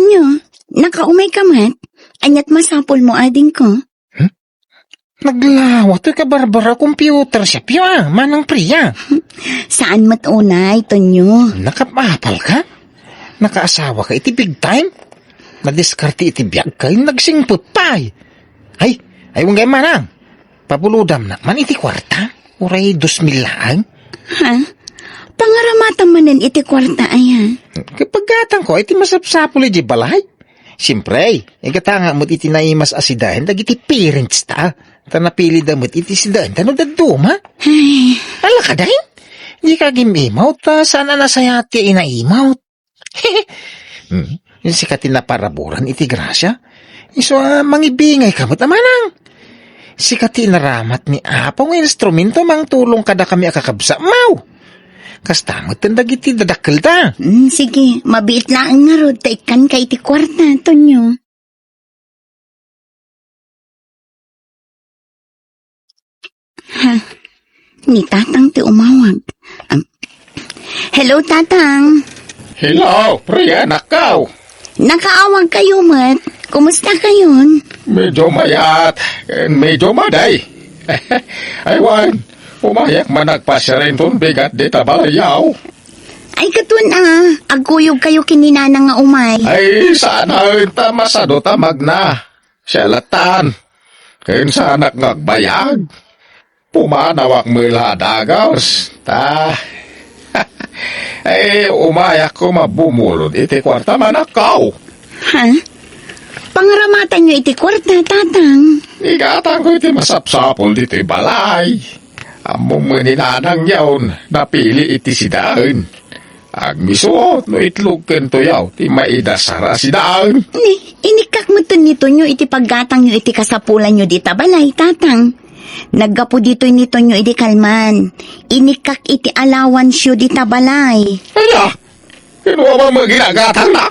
Tonyo, nakaumay ka mat? Anyat masapol mo ading ko? Naglawat ka barbara computer siya piyo manang priya. Saan mat unay, Tonyo? Nakapapal ka? Nakaasawa ka iti big time? Nadiskarte iti biyag ka, nagsingput pa Ay, gay manang. Pabuludam na man iti kwarta? Uray 2,000 lang? Ha? Pangaramatan manen iti kwarta ayan. Kapag gatang ko, iti masapsapul iti balay. Siyempre, igatanga mo't iti naimas asidahin, dagiti parents ta. Tanapili damot iti sidahin, tano daduma. Ay, Ala ka dahin? Hindi ka gimimaut, sana nasayati inaimaut. Yung sikat na paraburan iti grasya. So, mangibingay ka mo't amanang. Sikat na ramat ni Apong instrumento mang tulong kada kami akakabsa. Mau! Kastamot ang dagiti dadakil ta. sige, mabiit lang nga rod, taikan ka iti kwarta, Tonyo. Ha? Ni Tatang ti umawag. Hello, Tatang. Hello, Priya, nakaw. Nakaawag kayo, mat. Kumusta kayon? Medyo mayat, and medyo maday. Aywan, umayak managpasya rin itong bigat di tabalayaw. Ay, katun agkuyog kayo kininana nga umay. Ay, sana ita masado tamag na. Siyalatan. Kain sana ngagbayag. Pumanawak mula dagos. Ay, umayak ko mabumulod iti kwarta manakaw. Ha? Pangaramatan nyo iti kwarta, Tatang. Igatang ko iti masapsapol dito balay. Among maninanang yaon, napili iti sidaan. Agmisuot no itlog kento yaw, ti maidasara sidaan. Inikak mo to nito nyo iti paggatang nyo iti kasapulan nyo di tabalay, Tatang. Naggapo dito nito nyo iti kalman. Inikak iti allowance nyo di tabalay. Ano? Kinuha ba maginagatang na?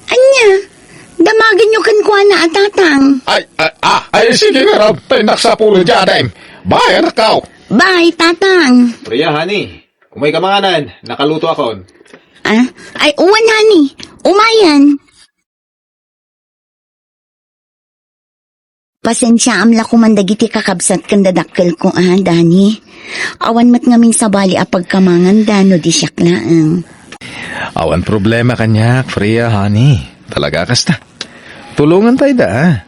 Anya? Damagin nyo kan kuha na, Tatang. Ay, sige nga raw, pinaksapulo dyan, bayan nakaw. Bye, Tatang. Priya, honey. Umay ka manganan. Nakaluto ako. Ay, uwan, honey. Umayan. Pasensya amla ko man dagiti kakabsat kan dadakkel ko, Dani. Awan mat ngamin sa bali a pagkamangan dano di siyak laang. Awan problema kanyak, Priya, honey. Talaga kasta. Tulungan tayo da,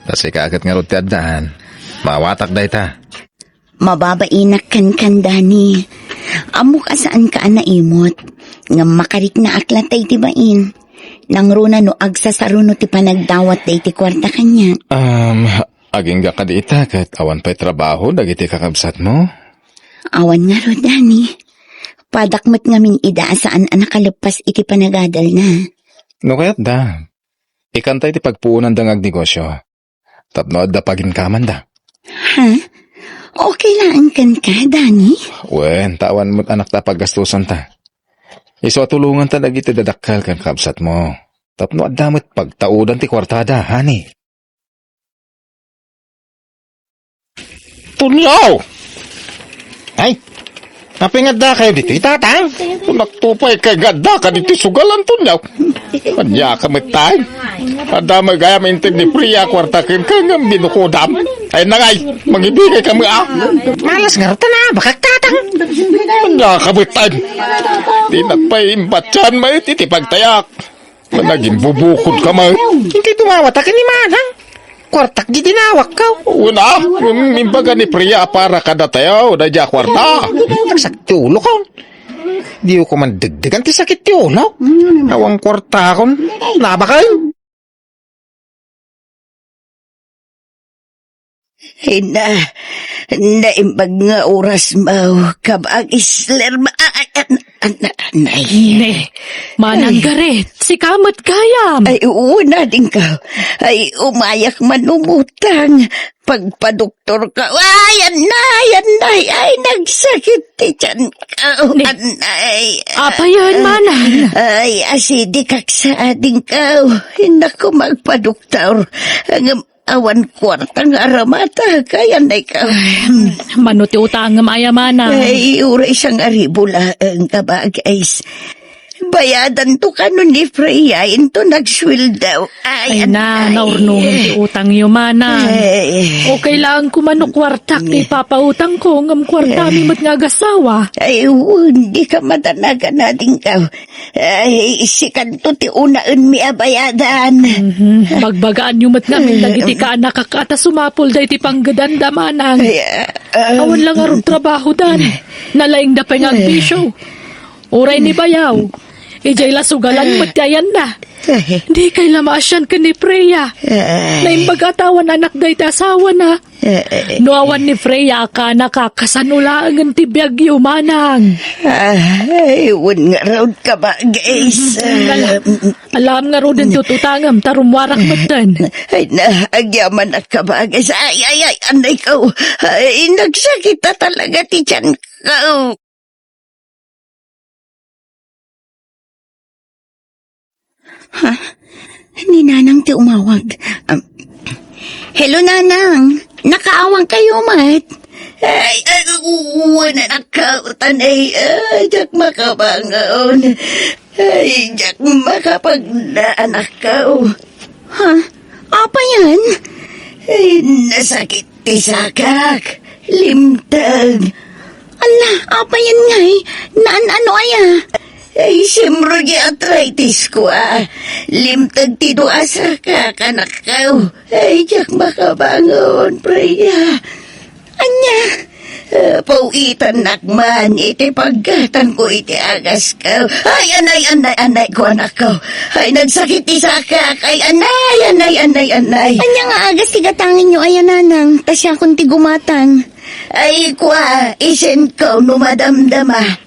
Kasi kaagat nga rod ti addaan. Mawatak da ita. Mababainak kan Dani. Amok asaan ka naimot. Nga makarik na aklatay ti bain. Nang runa no agsasaro ti panagdawat day ti kwarta kanya. Aging ga ka di ita kat awan pa'y trabaho dagiti kakabsat mo. Awan nga ro, Dani. Padakmat ngamin ida saan nakalepas iti panagadal na. No kaya't da. Ikantay ti pagpuunan dangag negosyo. Tapno da paginkaman da. Ha? Okay lang kan ka, Dani? Wen, tawan mo't anak ta paggastusan ta. Iso tulungan ta dagiti dadakkel kan kabsat mo. Tapno adamot pagtaudan ti kwartada, honey. Tulyaw! Ay, napingad da kayo dito, Tatang. Kung nagtupay kay gada ka dito, sugalan tulyaw. Kanya ka tayo. Adamay gaya maintin ni Priya, kwartakin ka nga binukudam. Ay nangay, mangibigay kami Malas nga rata na, bakit Tatang? Kanya ka tayo. Di nagpaimbat dyan, may titipagtayak. Managing bubukod ka, may. Hindi tumawatakin ni Manang. Kwartak di dinawak ka. Una, mimbaga ni Priya para kada tayo, dadya kwarta. Nagsakti ulo ka. Di ko man dagdagan ti sakit ti ulo. Nawang kwarta akong nabakay. Naimbag nga oras mo, kabag isler Ne, manang garet, si kamot kayam. Ay, una din ka. Ay, umayak manumutang. Pagpadoktor ka, ay, anay, ay, nagsakit ti tiyan ka, anay. Apa yan, manang? Ay, asidik sa ading ka. Hindi ko magpadoktor. Awan kwartang aramata, kaya na ikaw. Manuti utang nga maya, manang. Ay, ura isang aribula ang kabag, ay bayadan to ka nun ni Freya, into nagswil daw. Ay na, naurnungan ti utang yu manang. O kailangan ko manukwartak ti papautang ko ngam kwarta mi mat nga agasawa. Ay, hindi ka matanagan natin ka. Ay, sikan to ti unaan mi abayadan. Bagbagaan yu mat nga min dagiti ka anak kakata sumapol day ti panggedanda manang. Awan lang arong trabaho dan. Nalaing da pa nga bisyo. Uray ni bayaw. Ijay lasugalan matyayan na. Di kay lamasyan ka ni Freya. Naimbag atawan anak day ti asawa na. Nuawan ni Freya ka nakakasanulaangan ti biyagyo manang. Ay, nga raw ka ba, guys? Alam nga ro din tututangam tarumwarak matan. Ay, naagyaman na ka ba, guys? Ay, anay ka. Ay, nagsakit na talaga ti tiyan ka. Ha? Ni Nanang ti umawag. Hello, Nanang. Nakaawang kayo, mat. Ay, wala na ka, tanay. Diyak makabangaon. Ay, diyak makapagdaanak ka. Ha? Apa yan? Ay, nasakit ti sakak. Limtag. Ala, apa yan ngay? Ano aya? Ay, siyempre arthritis ko Limtag ti doa sa kakanakaw. Ay, diyak makabangon, Freya. Anya, pauitan nakman, iti pagkatan ko iti agas ka. Ay, anay ko anak ko. Ay, nagsakit ti sakak. Ay, anay. Anya nga agas ti gatangin nyo, ay Nanang. Tasya kung ti gumatang. Ay, isen ko numadamdama.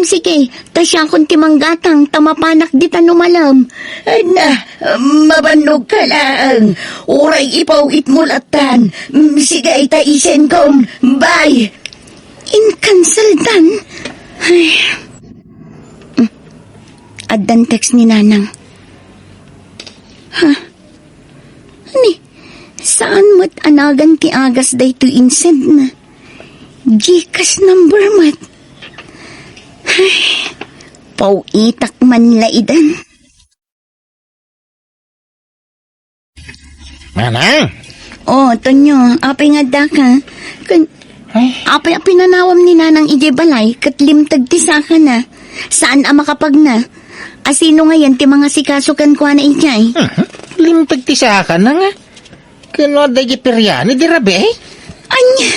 Sige, tasya kung timanggatang, tamapanak di tanumalam. Ay na, mabanog ka lang. Uray ipawit mulatan. Sige, isen kom. Bye. In-cancel dan. Ay. Addan text ni Nanang. Ha? Ani, saan mo't anagan ti agas day to insend na? Gcash number mat. Ay, pauitak man laidan. Manang! Oh, Tonyo, apay nga da ka. Apay pinanawam ni Nanang ije balay, katlimtag ti saka na. Saan makapag na? Asino ngayon ti mga sikasukan ko na ijay? Limtag ti saka na nga. Kano da jipiryani di rabi Anya,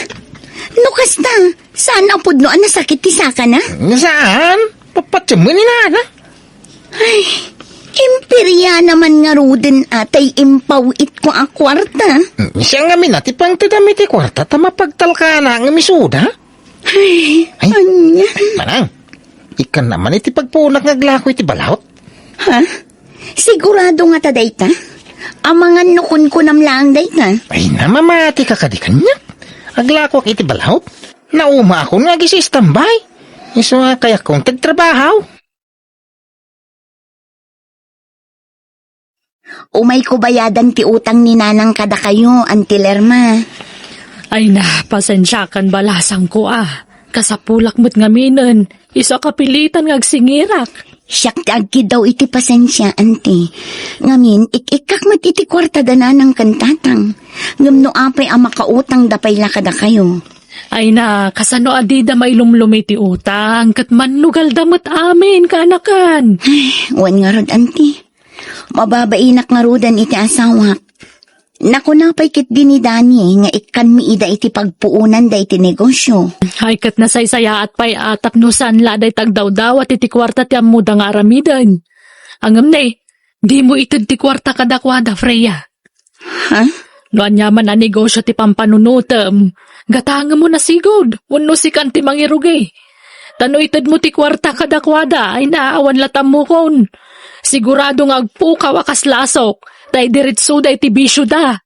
nukas na. Saan ang pudno ang nasakit ti saka na? Saan? Papatsaman ni Nana. Ay, imperya naman nga ruden atay impawit ko a kwarta. Siya nga minati pang tidami ti kwarta tamapagtalka na nga misuda. Ay, anya. Manang, ikan naman iti pagpunak nga glako iti balawt. Ha? Sigurado nga ta dayta? Amangan nukun ko namlaang dayta? Ay namamati ka kadikan niya. Aglako iti balawt. Nauma ako nga gisistambay. Iso nga kaya kong tagtrabahaw. Umay ko bayadan ti utang ni Nanang kada kayo, Auntie Lerma. Ay na, pasensyakan balasang ko Kasapulak mo't ngaminan. Isa kapilitan ngagsingirak. Siyak tagi daw iti pasensya, Auntie. Ngamin, ikikak mat iti kwarta da ng kantatang. Ngam no apay ang makautang dapay la kada kayo. Ay na, kasano adida may lumlumi ti utang, kat manugal damot amin, kanakan. Wan nga rod, Auntie. Mababainak nga rodan iti asawak. Naku napay kit din ni Dani, nga ikan mi ida iti pagpuunan da iti negosyo. Ay kat nasaysaya at pay atapnusan laday tagdawdaw at iti kwarta ti amuda nga aramidan. Angam na di mo itid ti kwarta kadakwada, Freya. Ha? Noan yaman na negosyo ti pampanunutem. Gatanga mo na sigod, wano si kan ti mangirugay. Tano itid mo ti kwarta kadakwada, ay naawan latam mo kon. Sigurado nga agpukaw akas lasok, tay diritso day ti bisyo da.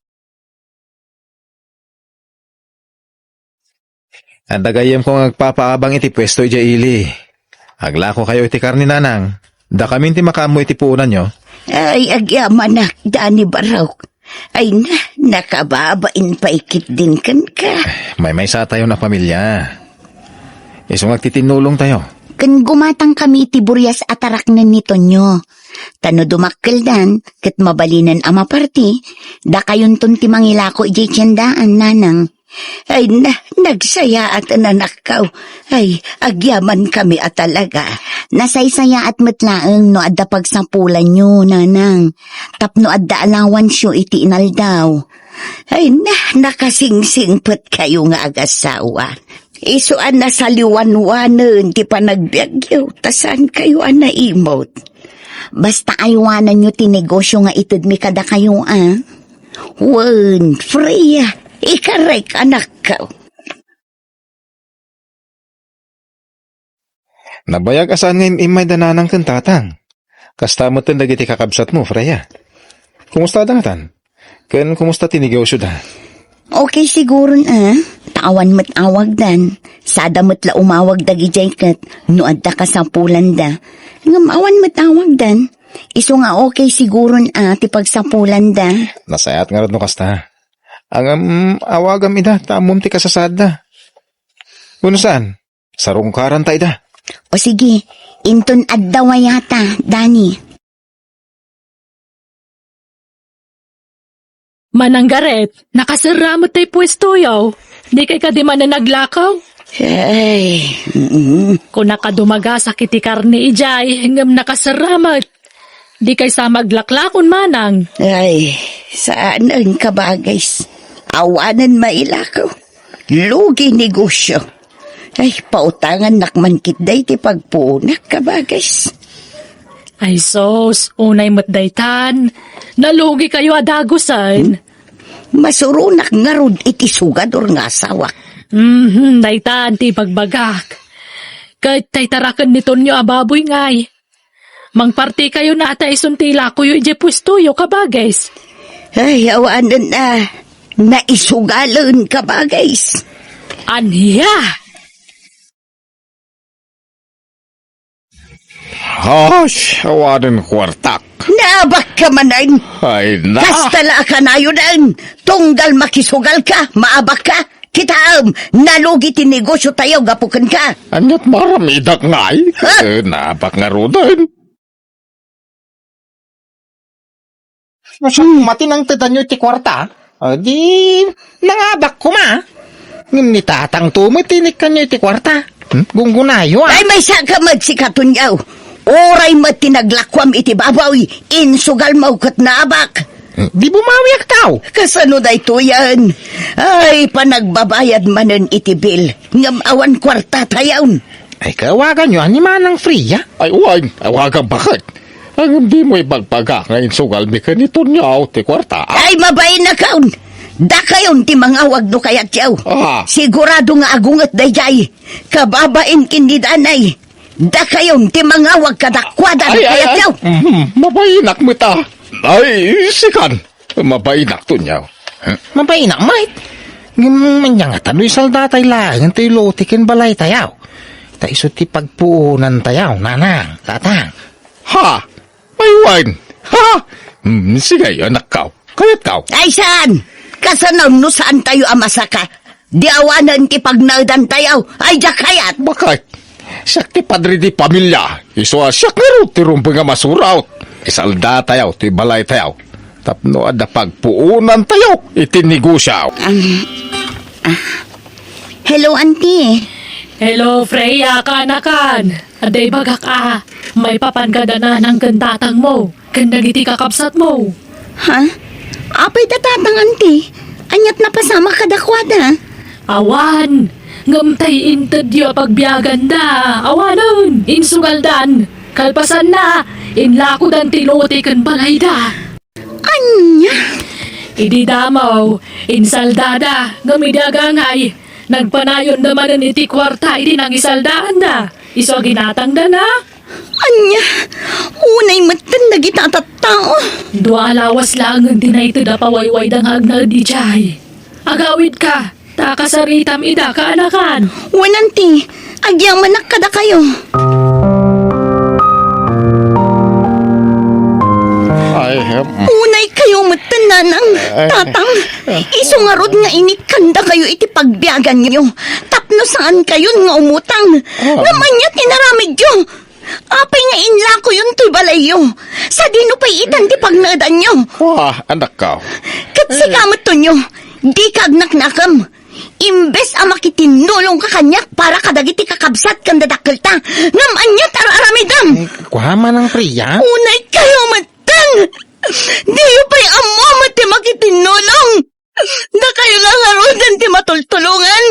Andagayem kong agpapaabang iti pwesto ija ili. Aglako kayo iti karni Nanang. Da kami ti makamu iti puunan nyo. Ay, agyamanak, Dani Baraw. Ay nakababain pa ikit din kan ka. May sa tayo na pamilya. Isong agtitinulong tayo. Kan gumatang kami iti buryas atarak na nito nyo. Tano dumakkeldan, kat mabalinan ama parti, da kayon ton ti mangilako ijay tiyandaan, nanang. Ay, nagsaya at nanakaw. Ay, agyaman kami at talaga. Nasaysaya at matlaang no adda pagsapulan nyo, nanang. Tapno adda alawan siyo iti inaldaw. Ay, nakasingsingpot kayo nga agasawa. Isuan na sa liwanwanan, di pa nagbiagyo, tasan kayo ang naimot. Basta aywanan nyo tinegosyo nga itid mi kada kayo, ah. Wan, Freya, ikarek anak ka. Nabayag asan ngayon imay dananang kantatang. Kasta mo tin dagiti kakabsat mo, Freya. Kumusta dangatan? Ken kumusta tinigosyo da? Okay siguro na. Tawan mo't awag dan. Sada mo't la umawag dagi jaykat. No adda ka sa pulan da. Ngamawan mo't awag dan. Iso nga okay siguro na ti pagsapulan da. Nasayat nga rin no kasta. Ang awagam ida, tamom ti kasasada. Kuno saan? Sarong karantay da. O sige, inton adda wayata, Dani. Mananggaret, nakasara mo tayo pwesto yaw. Di kay ka di man na naglakaw. Ay, Kung nakadumaga sa kiti karni ijay, hanggang nakasaramat. Di kay sa maglaklakon manang. ay, saan ang kabagays? Awanan mailakaw. Lugi negosyo. Ay, pautangan nakman kitday ti pagpunak kabagays. Ay sos, unay matdaytan. Nalugi kayo adagusan. Masurunak nga rod iti sugador nga asawa. Daytan ti pagbagak. Kahit tay tarakan nito nyo ababoy ngay. Mangparti kayo na ata isuntila ko yung pwesto yo kabagays. Ay, awanan na. Naisugalan kabagays. Aniya! Hosh, awanin kwartak. Naabak ka manan. Ay na. Kastala ka na yun ang. Tunggal makisugal ka, maabak ka. Kitaam, nalugi ti negosyo tayo, gapukan ka. Anyat maramidak ngay. Napak nga rodan. Masyang matinang tadanyo ti kwarta. Di, nangabak ko ma. Ngam ni tatang tumitinik kanyo ti kwarta. Gunggunayo ah. Ay, may saka magsikatun yaw. Oray matinaglakwam iti babawi, insugal maukat na abak. Di bumawiak tao. Kasano da ito yan? Ay, panagbabayad manen iti bill. Ngam awan kwarta tayawn. Ay kawagan nyo, ni Manang Freya. Ay uwan, awagan bakit? Ang hindi mo ibagpaga ngayon sugal mi kanito niya ti kwarta. Ay, mabay na kaun. Da kayon ti mangawag no kayat yaw. Ah. Sigurado nga agungat dayjay. Kababain kindidanay. Da kayon ti mangawag kadakwada no kayat yaw. Mabainak mo ta. Ay, sikan. Mabainak to niya. Mabainak, mait. Ngam nga tano'y saldatay lang, tayo lotikin balay tayaw. Ta iso ti pagpuunan tayaw, nanang, tatang. Ha? Ay uwan. Ha? Sige, anak ka. Kayat ka. Ay, saan? Kasanaw no saan tayo amasaka? Di awanan ti pagnaudan tayaw. Ay, da kayat. Bakit? Siyak ti padre di pamilya. Iso siyak nga ro ti rumpang nga masuraw. Isalda tayaw, ti balay tayaw. Tapno ada pagpuunan tayaw, itinigusyaw. Hello, auntie. Hello, Freya, kanakan. Aday bagak may papangada na ng kantatang mo. Kandagiti kakapsat mo. Ha? Apay tatatang, auntie. Anyat na pasama kadakwada. Awan! Ngamtay inted yo pagbiyagan da. Awanon! Insugaldan! Kalpasan na! Inlakudan tilote kan balay da. Anya? Idi damaw, insaldada, ngamidyagangay. Nagpanayon naman iti kwarta, idi nang isaldaan da. Iso ginatang da na. Anya? Unay matan na gitatattao. Dua alawas lang ang dinay da pawayway dang hagna di jay. Agawid ka, takasaritam ida kaanakan. Wananti, agyang manak kada kayo. Ay, Unay kayo matan na Nanang, tatang, isungarod nga inikanda kayo iti pagbiagan nyo. Tapno saan kayo nga umutang. Naman niya tinaramid nyo. Apay nga inla ko yun to'y balayo. Sa dino pa'y itan ti pagnadan nyo. Wah, anak ka. Katsi kamot to nyo, di kagnak-nakam. Imbes makitinulong ka kanyak para kadagiti kakabsat kang dadakkel ta. Naman niya tararamidam. Kuhama ng Priya? Unay kayo matang. Diyo pa'y amo mati makitinulong. Na kayo lang harudan ti matultulungan.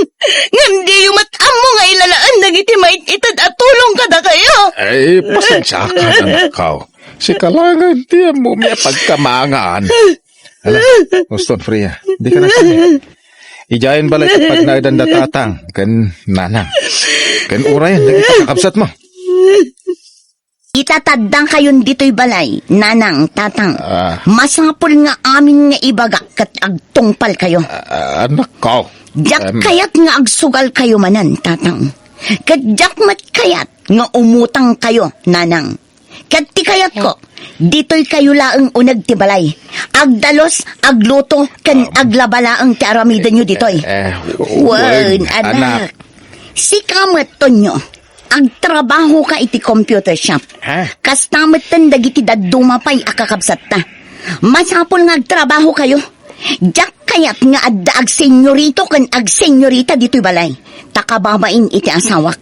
Ngam diyo matamo nga ilalaan dagiti maititad at tulong kada kayo. Ay, pasensya ka, anak ka. Si kalangan, di mo may pagkamangaan. Hala, Uston, Freya, di ka na sini. Ijayan balay kapag naidanda tatang, kan nanang. Kan urayan, naging kakabsat mo. Itatadang kayon dito'y balay, nanang, tatang. Masapol nga amin nga ibagak kat agtungpal kayo. Anak ka. Jak kayat nga agsugal kayo manan, tatang. Kat jak mat kayat nga umutang kayo, nanang. Kat ti kayat ko, dito'y kayo laang unag ti balay. Agdalos, agluto, kan aglabalaang ti aramidan nyo dito'y. Wan, anak. Si kamat to nyo, agtrabaho ka iti computer shop. Kastamat tan dagiti dadumapay akakabsat ta. Masapol nga agtrabaho kayo. Jak kayat nga adda ag senyorito kan ag senyorita dito'y balay. Takababain iti asawak.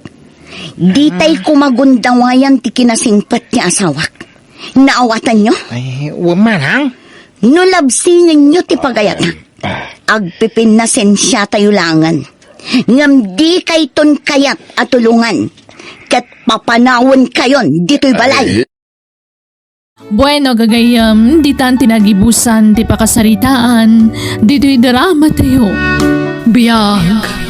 Ditay kumagundawayan ti kinasingpat ti asawak. Naawatan nyo? Ay, wamanang. Nulabsingin nyo ti pagayat. Agpipin na sensya tayo langan. Ngam di kay ton kayat at tulungan. Kat papanawon kayon dito'y balay. Bueno, gagayam, di tan tinagibusan, di pakasaritaan, dito'y drama tayo. Biyag.